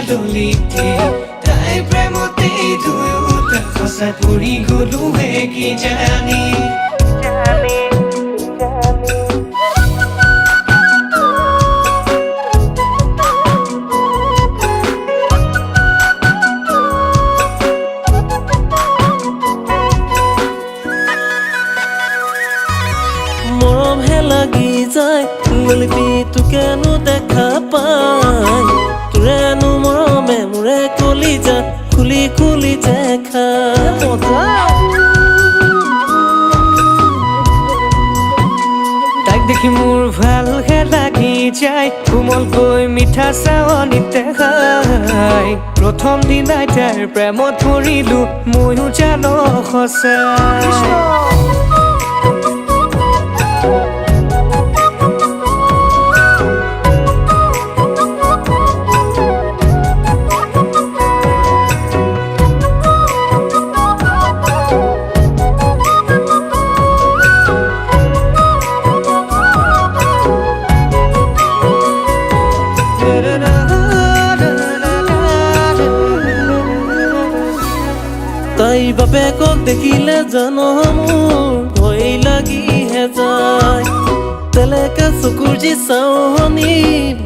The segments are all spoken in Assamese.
ললিতে তাই প্ৰেমতে দুয়োটা সঁচা পৰি গলোহে কি জানি মৰমহে লাগি যায় ললিতি তোকেনো দেখা পাই তোৰেনো মৰমে মোৰে কলিজা খুলি খুলি দেখা তাইক দেখি মোৰ ভালহে লাগি যায় কোমলকৈ মিঠা চাৱনিতে খাই প্ৰথম দিনাই তাইৰ প্ৰেমত পৰিলো ময়ো জানো সঁচাই তাইৰ বাপেকক দেখিলে জানো মোৰ ভয় লাগিহে যায় তেলেকা চকুৰ যি চাৱনি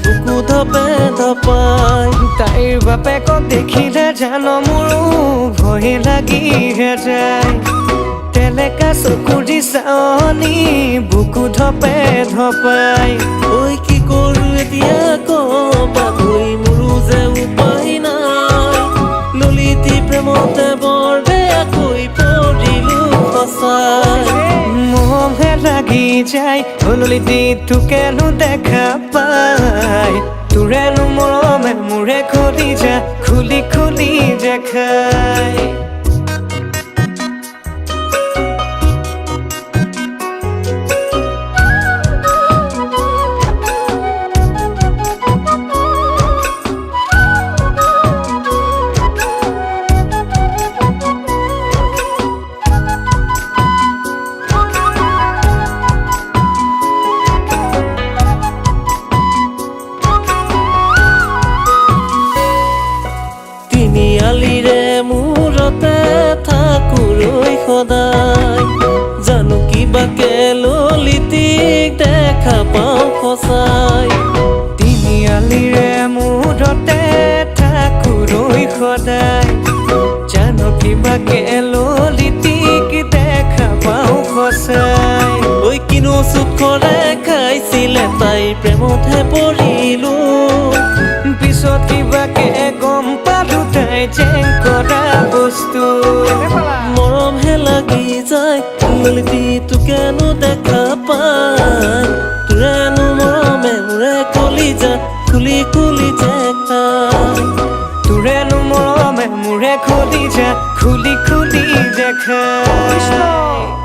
বুকু ধপে ধপাই তাইৰ বাপেকক দেখিলে জানো মোৰো ভয় লাগিহে যায় তেলেকা চকুৰ যি চাৱনি বুকু ধপে ধপাই ঐ কি কৰো এতিয়া কবা ধৰি মোৰো যে উপায় নাই ললিতি প্ৰেমতে বৰ বেয়াকৈ পৰিলো সঁচাই মৰমহে লাগি যায় ললিতি তোকেনো দেখা পাই তোৰেনো মৰমে মোৰে কলিজা খুলি খুলি দেখাই তিনিআলিৰে মূৰতে থাকোঁৰৈ সদায় জানো কিবাকে ললিতিক দেখা পাওঁ সঁচাই তিনিআলিৰে মূৰতে থাকোঁৰৈ সদায় জানো কিবাকে ললিতিক দেখা পাওঁ সঁচাই ঐ কিনো চুকৰে খাইছিলে তাই প্ৰেমতহে পৰিলো পিছত কিবাকে গম পালো তাই জেং কৰা বস্তু মৰমহে লাগি যায় ললিতি তোকেনো দেখা পাই তোৰেনো মৰমে মোৰে কলিজা খুলি খুলি দেখা তোৰেনো মৰমে মোৰে কলিজা খুলি খুলি দেখাই